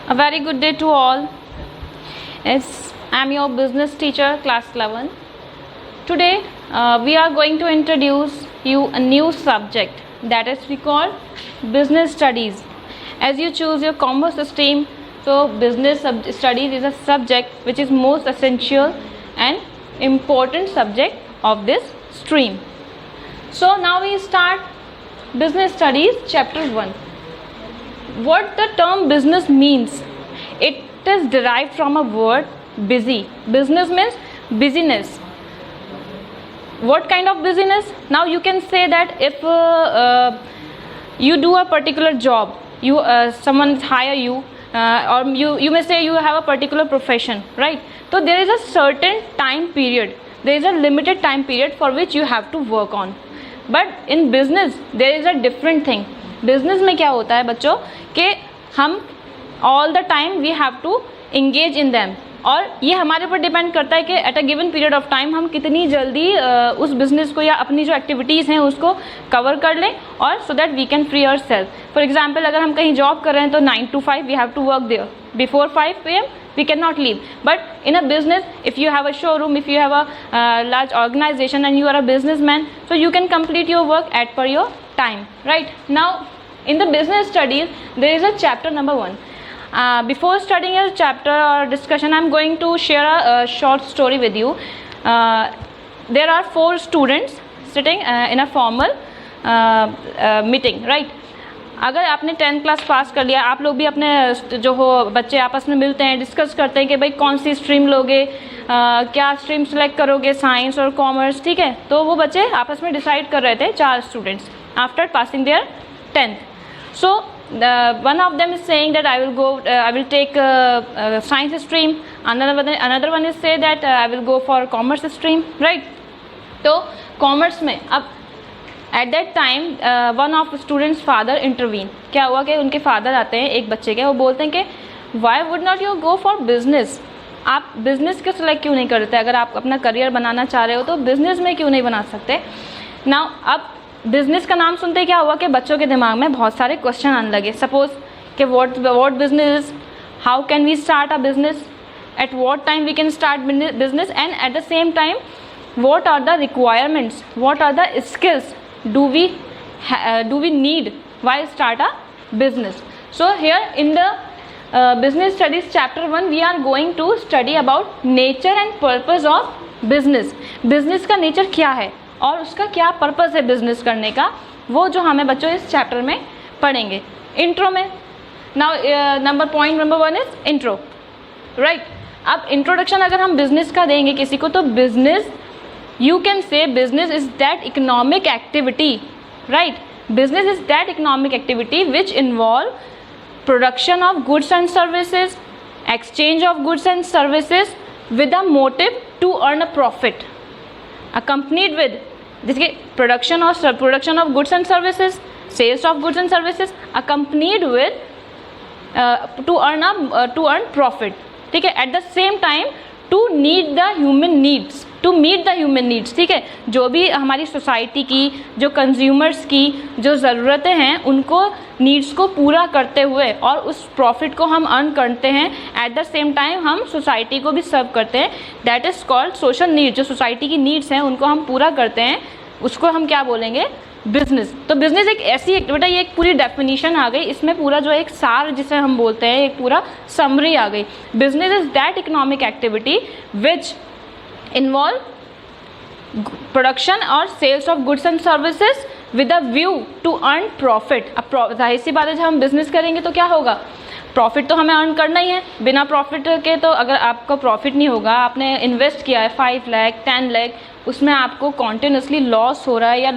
A very good day to all. Yes, I am your business teacher, class 11. Today we are going to introduce you a new subject that is we call business studies. As you choose your commerce stream, so business studies is a subject which is most essential and important subject of this stream. So now we start business studies chapter 1. What the term business means? It is derived from a word busy. Business means busyness. What kind of busyness? Now you can say that if you do a particular job, someone hire you, or you may say you have a particular profession, right? So there is a certain time period. There is a limited time period for which you have to work on. But in business there is a different thing. Business में क्या होता है बच्चों कि हम all the time we have to engage in them, और ये हमारे ऊपर डिपेंड करता है कि at a given period of time हम कितनी जल्दी उस बिज़नेस को या अपनी जो एक्टिविटीज़ हैं उसको कवर कर लें, और so that we can free our self. For example अगर हम कहीं जॉब कर रहे हैं तो 9 to 5 we have to work there. Before 5 PM we cannot leave. But in a business, if you have a showroom, if you have a large organization and you are a businessman, so you can complete your work at per your time, right? Now in the business studies there is a chapter number 1. Before studying a chapter or discussion, I'm going to share a short story with you. There are 4 students sitting in a formal meeting, right? अगर आपने 10th class pass कर लिया, आप लोग भी अपने जो हो बच्चे आपस में मिलते हैं, डिस्कस करते हैं कि भाई कौन सी स्ट्रीम लोगे, क्या स्ट्रीम सेलेक्ट करोगे, साइंस और कॉमर्स, ठीक है. तो वो बच्चे आपस में डिसाइड कर रहे थे, 4 students, after passing their 10th. So one of them is saying that I will take science stream. Another one is say that I will go for commerce stream, right? तो कॉमर्स में अब at that time one of students father intervene. क्या हुआ कि उनके father आते हैं एक बच्चे के, वो बोलते हैं कि why would not you go for business. आप बिजनेस को सिलेक्ट क्यों नहीं करते? अगर आप अपना करियर बनाना चाह रहे हो तो बिजनेस में क्यों नहीं बना सकते. नाउ अब बिजनेस का नाम सुनते ही क्या हुआ कि बच्चों के दिमाग में बहुत सारे क्वेश्चन आने लगे. सपोज कि what business, how can we start a business, at what time we can start business, and at the same time what are the requirements, what are the skills do we need while start a business. So here in the business studies chapter 1 we are going to study about nature and purpose of business. business का nature क्या है और उसका क्या purpose है business करने का, वो जो हमें बच्चों इस chapter में पढ़ेंगे. intro में now point number 1 is intro, right? अब introduction अगर हम business का देंगे किसी को, तो business you can say business is that economic activity, right? Business is that economic activity which involve production of goods and services, exchange of goods and services with a motive to earn a profit, accompanied with this production of goods and services, sales of goods and services, accompanied with to earn profit, ठीक है. At the same time to meet the human needs, ठीक है. जो भी हमारी society की, जो consumers की जो ज़रूरतें हैं, उनको नीड्स को पूरा करते हुए और उस प्रॉफिट को हम अर्न करते हैं. एट द सेम टाइम हम सोसाइटी को भी सर्व करते हैं. That is called social need. जो सोसाइटी की नीड्स हैं उनको हम पूरा करते हैं, उसको हम क्या बोलेंगे? बिजनेस. तो बिजनेस एक ऐसी एक्टिविटी, ये एक पूरी डेफिनेशन आ गई, इसमें पूरा जो एक सार जिसे हम बोलते हैं, एक पूरा समरी आ गई. Business is that economic activity which involve production और sales of goods and services with a view to earn profit. अब जाहिर सी बात है, जब हम बिजनेस करेंगे तो क्या होगा? प्रॉफिट तो हमें अर्न करना ही है. बिना प्रॉफिट के तो अगर आपको प्रॉफिट नहीं होगा, आपने इन्वेस्ट किया है 5 लाख 10 लाख, उसमें आपको कॉन्टिन्यूसली लॉस हो रहा है या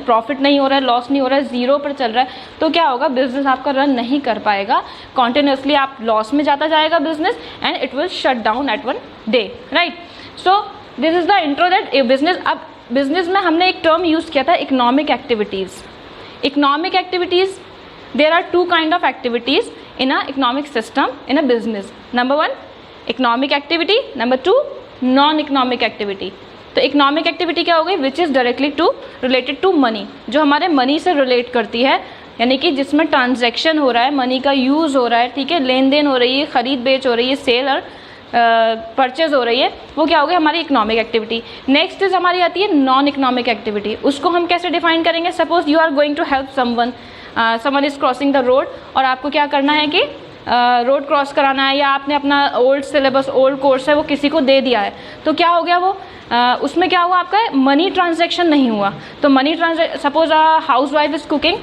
प्रॉफिट नहीं हो रहा है, लॉस नहीं हो रहा है, ज़ीरो पर चल रहा है, तो क्या होगा? बिजनेस आपका रन नहीं कर पाएगा. कॉन्टिन्यूसली आप लॉस में जाता जाएगा business, and it will shut down at one day, right? So this is the intro that a business. अब बिजनेस में हमने एक टर्म यूज़ किया था, economic activities. Economic activities, there are 2 kind of activities in a economic system in a business. Number 1 economic activity, number 2 non economic activity. तो economic activity क्या हो गई? Which is directly to related to money, जो हमारे money से relate करती है. यानी कि जिसमें ट्रांजैक्शन हो रहा है, मनी का यूज़ हो रहा है, ठीक है, लेन देन हो रही है, ख़रीद बेच हो रही है, सेल और परचेज हो रही है, वो क्या हो गई हमारी इकोनॉमिक एक्टिविटी। नेक्स्ट इज हमारी आती है नॉन इकोनॉमिक एक्टिविटी। उसको हम कैसे डिफाइन करेंगे? Suppose you are going to help someone, someone is crossing the road, और आपको क्या करना है कि रोड क्रॉस कराना है, या आपने अपना ओल्ड सिलेबस, ओल्ड कोर्स है वो किसी को दे दिया है, तो क्या हो गया वो उसमें क्या हुआ आपका मनी ट्रांजैक्शन नहीं हुआ। तो money transaction, suppose house wife is cooking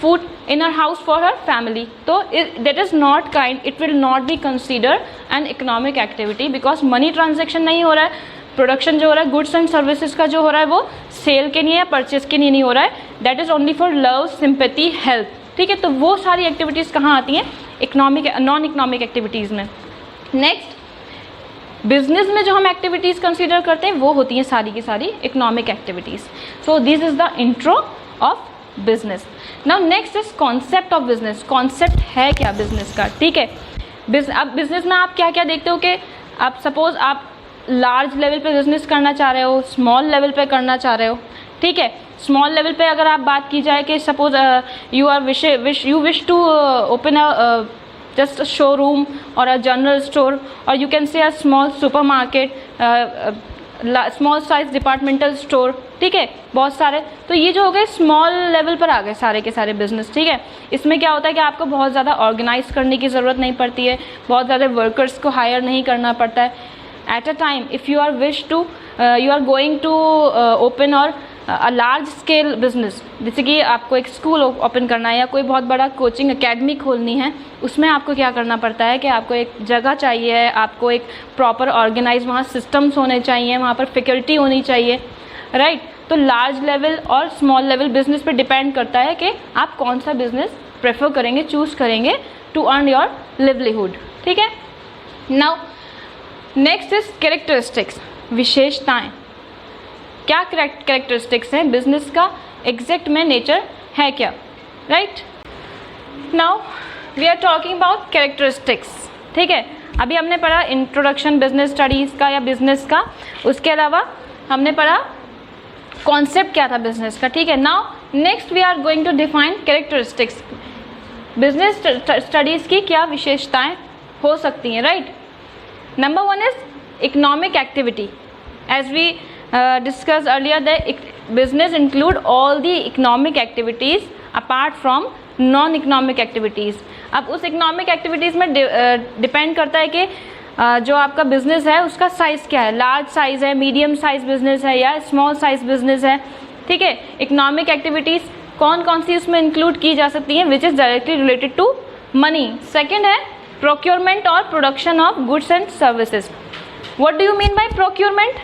food in her house for her family, so that is not kind, it will not be considered an economic activity because money transaction नहीं हो रहा है, production जो हो रहा है goods and services का जो हो रहा है वो सेल के लिए या परचेज के लिए नहीं हो रहा है, that is only for love, sympathy, help, ठीक है। तो वो सारी एक्टिविटीज़ कहाँ आती हैं? इकोनॉमिक, नॉन इकोनॉमिक एक्टिविटीज़ में। नेक्स्ट, बिजनेस में जो हम एक्टिविटीज़ कंसीडर करते हैं वो होती हैं सारी की सारी economic activities. So this is the intro of business. Now next is concept of business. Concept है क्या बिजनेस का, ठीक है। अब बिजनेस में आप क्या क्या देखते हो कि आप सपोज आप लार्ज लेवल पे बिजनेस करना चाह रहे हो, स्मॉल लेवल पे करना चाह रहे हो, ठीक है। स्मॉल लेवल पे अगर आप बात की जाए कि suppose you wish to open a just a showroom or a general store, or you can say a small supermarket, small size departmental store, ठीक है, बहुत सारे। तो ये जो हो गए स्मॉल लेवल पर आ गए सारे के सारे बिजनेस, ठीक है। इसमें क्या होता है कि आपको बहुत ज़्यादा ऑर्गेनाइज करने की ज़रूरत नहीं पड़ती है, बहुत ज़्यादा वर्कर्स को हायर नहीं करना पड़ता है। At a time if you are going to open और अ लार्ज स्केल बिजनेस, जैसे कि आपको एक स्कूल ओपन करना है या कोई बहुत बड़ा कोचिंग एकेडमी खोलनी है, उसमें आपको क्या करना पड़ता है कि आपको एक जगह चाहिए, आपको एक प्रॉपर ऑर्गेनाइज वहाँ सिस्टम्स होने चाहिए, वहाँ पर फैकल्टी होनी चाहिए, राइट। तो लार्ज लेवल और स्मॉल लेवल बिजनेस पे डिपेंड करता है कि आप कौन सा बिजनेस प्रेफर करेंगे, चूज़ करेंगे टू अर्न योर लिवलीहुड, ठीक है। नाउ नेक्स्ट इज कैरेक्टरिस्टिक्स, विशेषताएँ। क्या कैरेक्टरिस्टिक्स हैं बिजनेस का, एग्जैक्ट में नेचर है क्या, right. Now we are talking about characteristics, ठीक है। अभी हमने पढ़ा इंट्रोडक्शन बिजनेस स्टडीज़ का या बिजनेस का, उसके अलावा हमने पढ़ा कॉन्सेप्ट क्या था बिजनेस का, ठीक है। Now next we are going to define characteristics, business studies की क्या विशेषताएं हो सकती हैं, right. Number one is economic activity. As we discussed earlier, the business include all the economic activities apart from non economic activities. अब उस economic activities में depend करता है कि जो आपका बिजनेस है उसका साइज़ क्या है, लार्ज साइज़ है, मीडियम साइज़ बिजनेस है या स्मॉल साइज़ बिजनेस है, ठीक है। इकोनॉमिक एक्टिविटीज़ कौन कौन सी उसमें इंक्लूड की जा सकती हैं, which is directly related to money. Second है प्रोक्योरमेंट और production of goods and services. What do you mean by procurement?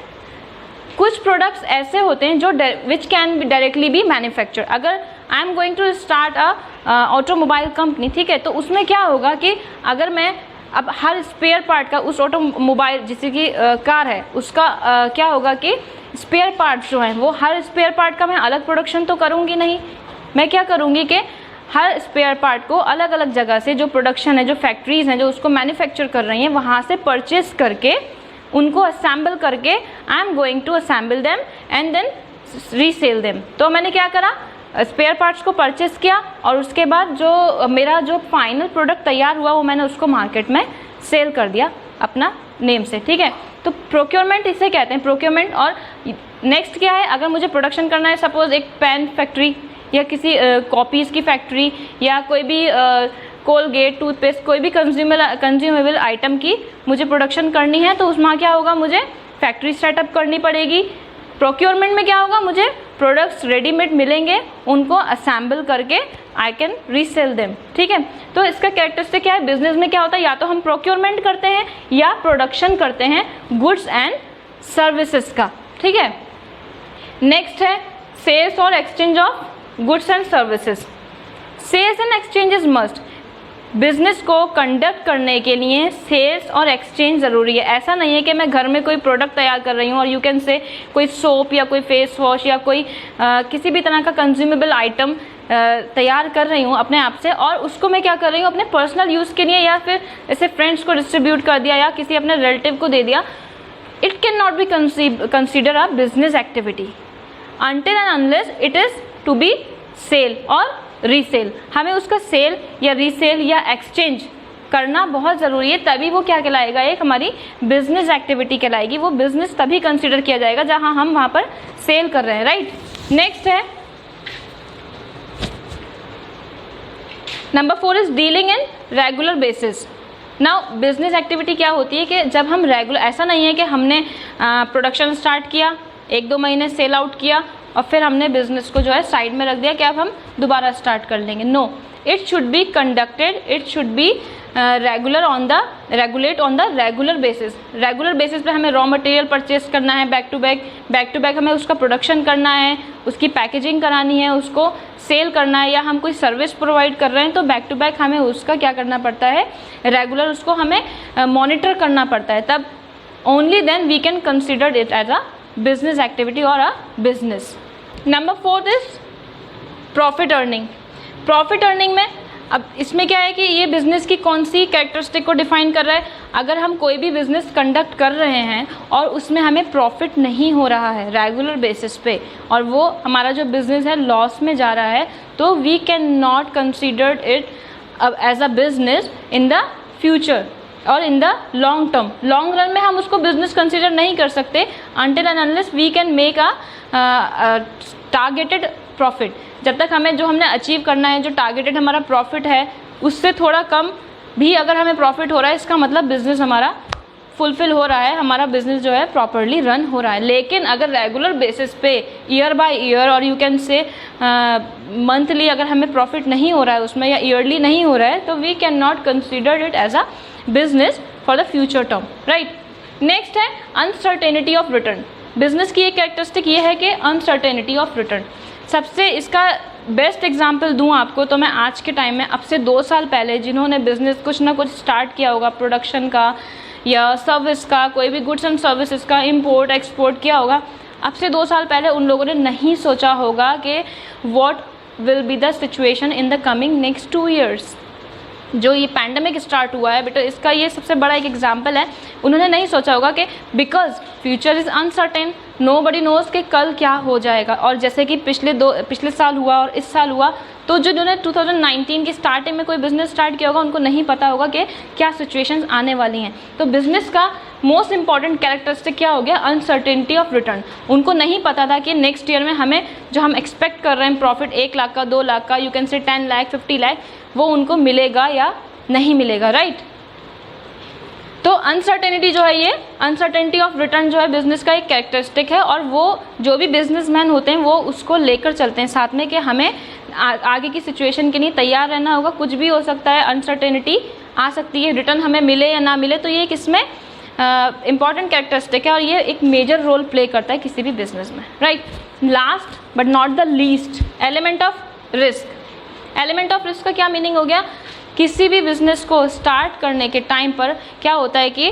कुछ प्रोडक्ट्स ऐसे होते हैं जो which can be directly be manufacture. अगर I am going to start a automobile company, ठीक है, तो उसमें क्या होगा कि अगर मैं अब हर स्पेयर पार्ट का उस ऑटोमोबाइल जैसे कि कार है उसका क्या होगा कि स्पेयर पार्ट्स जो हैं वो हर स्पेयर पार्ट का मैं अलग प्रोडक्शन तो करूँगी नहीं। मैं क्या करूँगी कि हर स्पेयर पार्ट को अलग अलग जगह से जो प्रोडक्शन है, जो फैक्ट्रीज़ हैं जो उसको मैन्युफैक्चर कर रही हैं, वहाँ से परचेज करके उनको असेंबल करके I am going to assemble them and then resell them. तो मैंने क्या करा, स्पेयर पार्ट्स को परचेस किया और उसके बाद जो मेरा जो फाइनल प्रोडक्ट तैयार हुआ वो मैंने उसको मार्केट में सेल कर दिया अपना नेम से, ठीक है। तो प्रोक्योरमेंट इसे कहते हैं, प्रोक्योरमेंट। और नेक्स्ट क्या है, अगर मुझे प्रोडक्शन करना है, सपोज एक पेन फैक्ट्री या किसी कॉपीज़ की फैक्ट्री या कोई भी कोलगेट, टूथपेस्ट, कोई भी कंज्यूमेबल आइटम की मुझे प्रोडक्शन करनी है, तो उसमें क्या होगा, मुझे फैक्ट्री सेटअप करनी पड़ेगी। प्रोक्योरमेंट में क्या होगा, मुझे प्रोडक्ट्स रेडीमेड मिलेंगे, उनको असेंबल करके आई कैन रीसेल देम, ठीक है। तो इसका कैरेक्टरिस्टिक क्या है, बिजनेस में क्या होता है, या तो हम प्रोक्योरमेंट करते हैं या प्रोडक्शन करते हैं गुड्स एंड सर्विसेज का, ठीक है। नेक्स्ट है सेल्स और exchange of goods and services. Sales and exchange is must. Business को कंडक्ट करने के लिए सेल्स और एक्सचेंज ज़रूरी है। ऐसा नहीं है कि मैं घर में कोई प्रोडक्ट तैयार कर रही हूँ और यू कैन से कोई सोप या कोई फेस वॉश या कोई किसी भी तरह का कंज्यूमेबल आइटम तैयार कर रही हूँ अपने आप से, और उसको मैं क्या कर रही हूँ अपने पर्सनल यूज़ के लिए, या फिर ऐसे फ्रेंड्स को डिस्ट्रीब्यूट कर दिया या किसी अपने रिलेटिव को दे दिया। It can not be consider a business activity until and unless it is to be sale or resale, हमें उसका सेल या रीसेल या एक्सचेंज करना बहुत ज़रूरी है, तभी वो क्या कहलाएगा, एक हमारी बिजनेस एक्टिविटी कहलाएगी। वो बिजनेस तभी कंसिडर किया जाएगा जहां हम वहां पर सेल कर रहे हैं, राइट। नेक्स्ट है number 4 is dealing in regular basis. Now business activity क्या होती है कि जब हम रेगुलर, ऐसा नहीं है कि हमने प्रोडक्शन स्टार्ट किया, 1-2 महीने सेल आउट किया और फिर हमने बिजनेस को जो है साइड में रख दिया कि अब हम दोबारा स्टार्ट कर लेंगे। No, it should be conducted, it should be regulate on the regular basis. Regular basis पे हमें रॉ मटेरियल परचेस करना है, बैक टू बैक हमें उसका प्रोडक्शन करना है, उसकी पैकेजिंग करानी है, उसको सेल करना है, या हम कोई सर्विस प्रोवाइड कर रहे हैं तो बैक टू बैक हमें उसका क्या करना पड़ता है, रेगुलर उसको हमें मॉनिटर करना पड़ता है। तब only then we can consider it as a business activity और a business. Number 4 is profit earning. Profit earning में अब इसमें क्या है कि ये बिज़नेस की कौन सी कैरेक्टरिस्टिक को डिफाइन कर रहा है। अगर हम कोई भी बिज़नेस कंडक्ट कर रहे हैं और उसमें हमें प्रॉफिट नहीं हो रहा है रेगुलर बेसिस पे, और वो हमारा जो बिज़नेस है लॉस में जा रहा है, तो we can not consider it as a business in the future और in the long term. Long run में हम उसको बिज़नेस कंसिडर नहीं कर सकते until and unless we can make a targeted profit. जब तक हमें जो हमने अचीव करना है, जो टारगेटेड हमारा प्रॉफिट है, उससे थोड़ा कम भी अगर हमें प्रॉफिट हो रहा है, इसका मतलब बिज़नेस हमारा फुलफिल हो रहा है, हमारा बिज़नेस जो है प्रॉपरली रन हो रहा है। लेकिन अगर रेगुलर बेसिस पे ईयर बाय ईयर और यू कैन से मंथली अगर हमें प्रॉफिट नहीं हो रहा है उसमें, या ईयरली नहीं हो रहा है, तो we can not consider it as a business for the future term, right. Next है अनसर्टेनिटी ऑफ रिटर्न। बिजनेस की एक कैरेक्टरिस्टिक ये है कि अनसर्टेनिटी ऑफ रिटर्न। सबसे इसका बेस्ट एग्जांपल दूं आपको तो मैं आज के टाइम में, अब से 2 साल पहले जिन्होंने बिज़नेस कुछ ना कुछ स्टार्ट किया होगा, प्रोडक्शन का या सर्विस का, कोई भी गुड्स एंड सर्विसेज का इंपोर्ट एक्सपोर्ट किया होगा, अब से 2 साल पहले उन लोगों ने नहीं सोचा होगा कि what will be the situation in the coming next 2 years. जो ये पैंडमिक स्टार्ट हुआ है बेटा, इसका ये सबसे बड़ा एक एग्जाम्पल है। उन्होंने नहीं सोचा होगा कि because future is uncertain, nobody nose कि कल क्या हो जाएगा। और जैसे कि पिछले साल हुआ और इस साल हुआ, तो जो जिन्होंने 2019 की स्टार्टिंग में कोई बिज़नेस स्टार्ट किया होगा उनको नहीं पता होगा कि क्या सिचुएशंस आने वाली हैं। तो बिज़नेस का मोस्ट इंपॉर्टेंट कैरेक्टरिस्टिक क्या हो गया, अनसर्टेनिटी ऑफ रिटर्न। उनको नहीं पता था कि नेक्स्ट ईयर में हमें जो हम एक्सपेक्ट कर रहे हैं प्रॉफिट 1 लाख का, 2 लाख का, you can say 10 lakh 50 lakh, वो उनको मिलेगा या नहीं मिलेगा, राइट। तो अनसर्टेनिटी जो है, ये अनसर्टेनिटी ऑफ रिटर्न जो है बिज़नेस का एक कैरेक्टरिस्टिक है, और वो जो भी बिजनेसमैन होते हैं वो उसको लेकर चलते हैं साथ में कि हमें आगे की सिचुएशन के लिए तैयार रहना होगा। कुछ भी हो सकता है, अनसर्टेनिटी आ सकती है, रिटर्न हमें मिले या ना मिले। तो ये एक इसमें इंपॉर्टेंट कैरेक्टरिस्टिक है और ये एक मेजर रोल प्ले करता है किसी भी बिजनेस में, right. Last but not the least, element of risk. Element of risk का क्या मीनिंग हो गया, किसी भी बिज़नेस को स्टार्ट करने के टाइम पर क्या होता है कि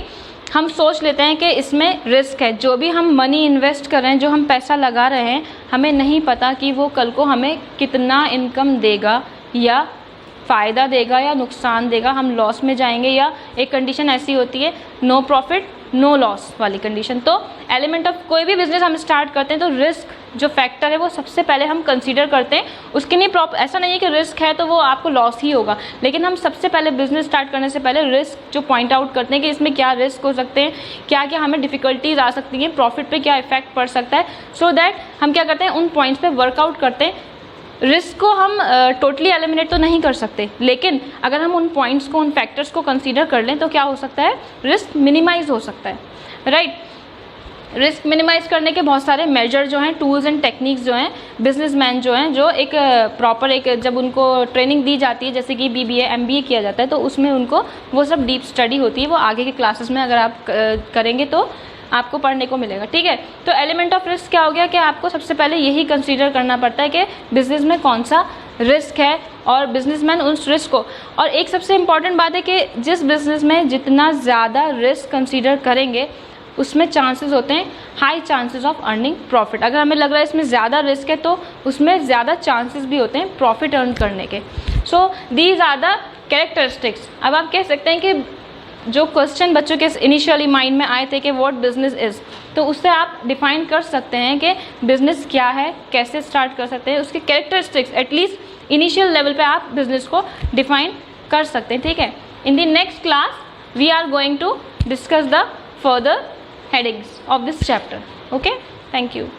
हम सोच लेते हैं कि इसमें रिस्क है। जो भी हम मनी इन्वेस्ट कर रहे हैं, जो हम पैसा लगा रहे हैं, हमें नहीं पता कि वो कल को हमें कितना इनकम देगा, या फ़ायदा देगा या नुकसान देगा, हम लॉस में जाएंगे, या एक कंडीशन ऐसी होती है नो प्रॉफिट नो लॉस वाली कंडीशन। तो एलिमेंट ऑफ कोई भी बिज़नेस हम स्टार्ट करते हैं तो रिस्क जो फैक्टर है वो सबसे पहले हम कंसीडर करते हैं। उसके लिए ऐसा नहीं है कि रिस्क है तो वो आपको लॉस ही होगा, लेकिन हम सबसे पहले बिज़नेस स्टार्ट करने से पहले रिस्क जो पॉइंट आउट करते हैं कि इसमें क्या रिस्क हो सकते हैं, क्या क्या हमें डिफ़िकल्टीज आ सकती हैं, प्रॉफिट पे क्या इफेक्ट पड़ सकता है। सो दैट हम क्या करते हैं, उन पॉइंट्स पे वर्कआउट करते हैं। रिस्क को हम टोटली एलिमिनेट तो नहीं कर सकते, लेकिन अगर हम उन पॉइंट्स को, उन फैक्टर्स को कंसीडर कर लें तो क्या हो सकता है, रिस्क मिनिमाइज हो सकता है, राइट। रिस्क मिनिमाइज करने के बहुत सारे मेजर जो हैं, टूल्स एंड टेक्निक्स जो हैं, बिजनेसमैन जो हैं, जो एक प्रॉपर एक जब उनको ट्रेनिंग दी जाती है, जैसे कि BBA MBA किया जाता है, तो उसमें उनको वो सब डीप स्टडी होती है। वो आगे के क्लासेस में अगर आप करेंगे तो आपको पढ़ने को मिलेगा, ठीक है। तो एलिमेंट ऑफ रिस्क क्या हो गया कि आपको सबसे पहले यही कंसीडर करना पड़ता है कि बिज़नेस में कौन सा रिस्क है और बिजनेसमैन उस रिस्क को। और एक सबसे इम्पॉर्टेंट बात है कि जिस बिज़नेस में जितना ज़्यादा रिस्क कंसीडर करेंगे उसमें चांसेस होते हैं high chances of earning profit. अगर हमें लग रहा है इसमें ज़्यादा रिस्क है तो उसमें ज़्यादा चांसेस भी होते हैं प्रॉफिट अर्न करने के। So these are the characteristics. अब आप कह सकते हैं कि जो क्वेश्चन बच्चों के इनिशियली माइंड में आए थे कि व्हाट बिजनेस इज़, तो उससे आप डिफाइन कर सकते हैं कि बिज़नेस क्या है, कैसे स्टार्ट कर सकते हैं, उसके कैरेक्टरिस्टिक्स एटलीस्ट इनिशियल लेवल पे आप बिजनेस को डिफाइन कर सकते हैं, ठीक है। In the next class we are going to discuss the further headings of this chapter. Okay, thank you.